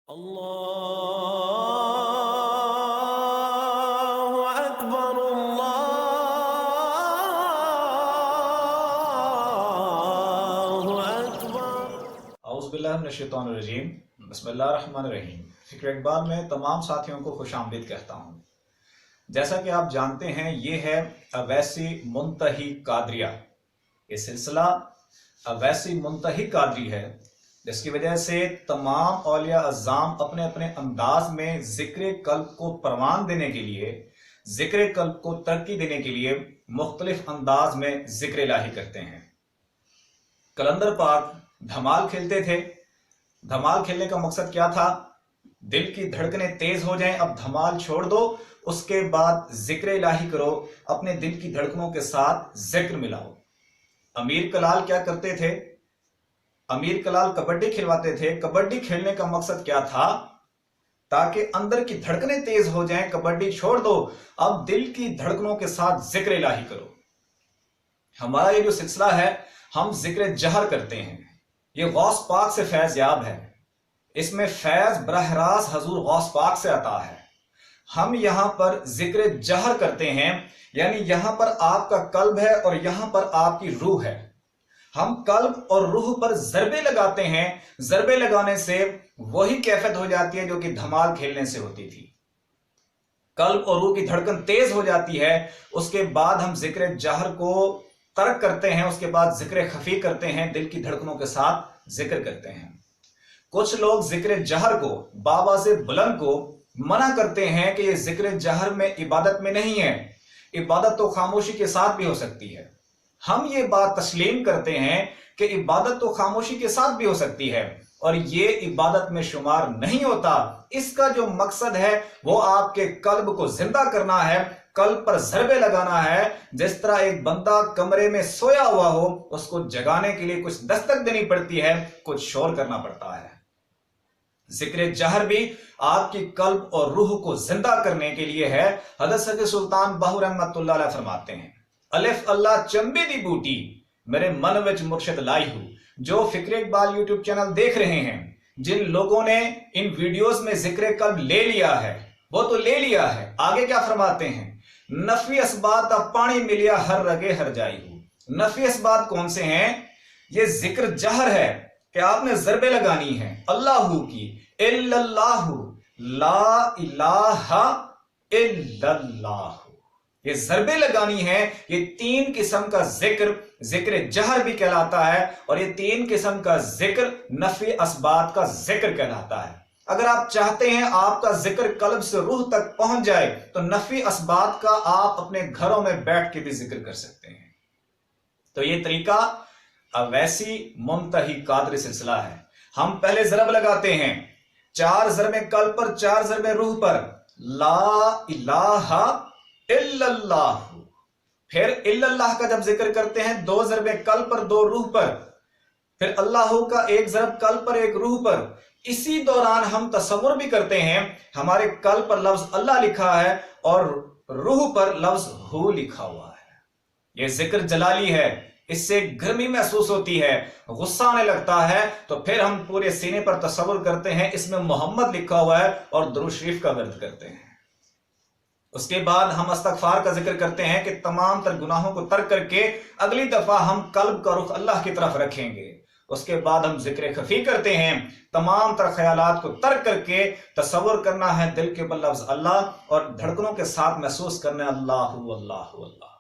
اللہ اکبر اللہ اکبر۔ اعوذ باللہ من الشیطان الرجیم، بسم اللہ الرحمن الرحیم۔ فکر اقبال میں تمام ساتھیوں کو خوش آمدید کہتا ہوں۔ جیسا کہ آپ جانتے ہیں، یہ ہے اویسی منتہی قادریہ۔ یہ سلسلہ اویسی منتہی قادری ہے، جس کی وجہ سے تمام اولیاء اعظام اپنے اپنے انداز میں ذکر قلب کو پروان دینے کے لیے، ذکر قلب کو ترقی دینے کے لیے مختلف انداز میں ذکر الہی کرتے ہیں۔ کلندر پاک دھمال کھیلتے تھے۔ دھمال کھیلنے کا مقصد کیا تھا؟ دل کی دھڑکنیں تیز ہو جائیں، اب دھمال چھوڑ دو، اس کے بعد ذکر الہی کرو، اپنے دل کی دھڑکنوں کے ساتھ ذکر ملاؤ۔ امیر کلال کیا کرتے تھے؟ امیر کلال کبڈی کھلواتے تھے۔ کبڈی کھیلنے کا مقصد کیا تھا؟ تاکہ اندر کی دھڑکنیں تیز ہو جائیں، کبڈی چھوڑ دو، اب دل کی دھڑکنوں کے ساتھ ذکر الہی کرو۔ ہمارا یہ جو سلسلہ ہے، ہم ذکر جہر کرتے ہیں۔ یہ غوث پاک سے فیض یاب ہے۔ اس میں فیض براہ راست حضور غوث پاک سے عطا ہے۔ ہم یہاں پر ذکر جہر کرتے ہیں، یعنی یہاں پر آپ کا قلب ہے اور یہاں پر آپ کی روح ہے۔ ہم قلب اور روح پر ضربے لگاتے ہیں۔ ضربے لگانے سے وہی کیفیت ہو جاتی ہے جو کہ دھمال کھیلنے سے ہوتی تھی۔ قلب اور روح کی دھڑکن تیز ہو جاتی ہے۔ اس کے بعد ہم ذکر جہر کو ترک کرتے ہیں، اس کے بعد ذکر خفی کرتے ہیں، دل کی دھڑکنوں کے ساتھ ذکر کرتے ہیں۔ کچھ لوگ ذکر جہر کو، بآواز بلند کو منع کرتے ہیں کہ یہ ذکر جہر میں عبادت میں نہیں ہے، عبادت تو خاموشی کے ساتھ بھی ہو سکتی ہے۔ ہم یہ بات تسلیم کرتے ہیں کہ عبادت تو خاموشی کے ساتھ بھی ہو سکتی ہے، اور یہ عبادت میں شمار نہیں ہوتا۔ اس کا جو مقصد ہے وہ آپ کے قلب کو زندہ کرنا ہے، قلب پر ضربے لگانا ہے۔ جس طرح ایک بندہ کمرے میں سویا ہوا ہو، اس کو جگانے کے لیے کچھ دستک دینی پڑتی ہے، کچھ شور کرنا پڑتا ہے۔ ذکر جہر بھی آپ کی قلب اور روح کو زندہ کرنے کے لیے ہے۔ حضرت سید سلطان باہو رحمۃ اللہ علیہ فرماتے ہیں، الف اللہ چمبی دی بوٹی میرے من وچ مرشد لائی ہوں۔ جو فکر اقبال یوٹیوب چینل دیکھ رہے ہیں، جن لوگوں نے ان ویڈیوز میں ذکر قلب لے لیا ہے، وہ تو لے لیا ہے۔ آگے کیا فرماتے ہیں؟ نفی اسبات پانی ملیا ہر رگے ہر جائی ہوں۔ نفی اسبات کون سے ہیں؟ یہ ذکر جہر ہے کہ آپ نے ضربے لگانی ہے اللہ کی، الا اللہ، لا الہ الا اللہ، یہ ضربے لگانی ہے۔ یہ تین قسم کا ذکر، ذکر جہر بھی کہلاتا ہے، اور یہ تین قسم کا ذکر نفی اسبات کا ذکر کہلاتا ہے۔ اگر آپ چاہتے ہیں آپ کا ذکر قلب سے روح تک پہنچ جائے تو نفی اسبات کا آپ اپنے گھروں میں بیٹھ کے بھی ذکر کر سکتے ہیں۔ تو یہ طریقہ اویسی منتہی قادری سلسلہ ہے۔ ہم پہلے ضرب لگاتے ہیں، 4 ضربیں قلب پر، 4 ضربیں روح پر، لا الہ الا اللہ۔ پھر الا اللہ کا جب ذکر کرتے ہیں، 2 ضربیں قلب پر، 2 روح پر، پھر اللہ کا 1 ضرب قلب پر، 1 روح پر۔ اسی دوران ہم تصور بھی کرتے ہیں ہمارے قلب پر لفظ اللہ لکھا ہے اور روح پر لفظ ہو لکھا ہوا ہے۔ یہ ذکر جلالی ہے، اس سے گرمی محسوس ہوتی ہے، غصہ آنے لگتا ہے، تو پھر ہم پورے سینے پر تصور کرتے ہیں اس میں محمد لکھا ہوا ہے اور درود شریف کا ورد کرتے ہیں۔ اس کے بعد ہم استغفار کا ذکر کرتے ہیں کہ تمام تر گناہوں کو ترک کر کے اگلی دفعہ ہم قلب کا رخ اللہ کی طرف رکھیں گے۔ اس کے بعد ہم ذکر خفی کرتے ہیں، تمام تر خیالات کو ترک کر کے تصور کرنا ہے دل کے اوپر لفظ اللہ، اور دھڑکنوں کے ساتھ محسوس کرنا ہے اللہ اللہ اللہ۔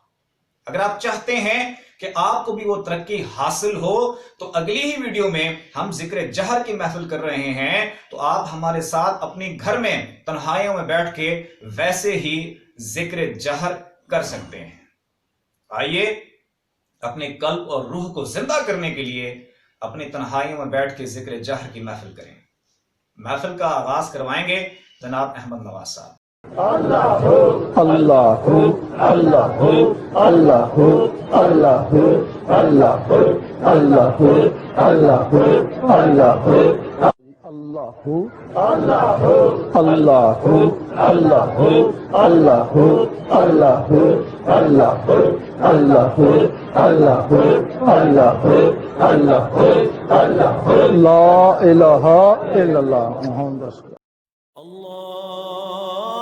اگر آپ چاہتے ہیں کہ آپ کو بھی وہ ترقی حاصل ہو تو اگلی ہی ویڈیو میں ہم ذکر جہر کی محفل کر رہے ہیں، تو آپ ہمارے ساتھ اپنی گھر میں تنہائیوں میں بیٹھ کے ویسے ہی ذکر جہر کر سکتے ہیں۔ آئیے اپنے قلب اور روح کو زندہ کرنے کے لیے اپنی تنہائیوں میں بیٹھ کے ذکر جہر کی محفل کریں۔ محفل کا آغاز کروائیں گے جناب احمد نواز صاحب۔ اللہ ہو اللہ ہو اللہ ہو اللہ ہو اللہ ہو اللہ ہو اللہ ہو اللہ ہو اللہ ہو اللہ اللہ اللہ اللہ اللہ اللہ اللہ اللہ اللہ اللہ اللہ اللہ لا الہ الا اللہ محمد رسول اللہ. اللہ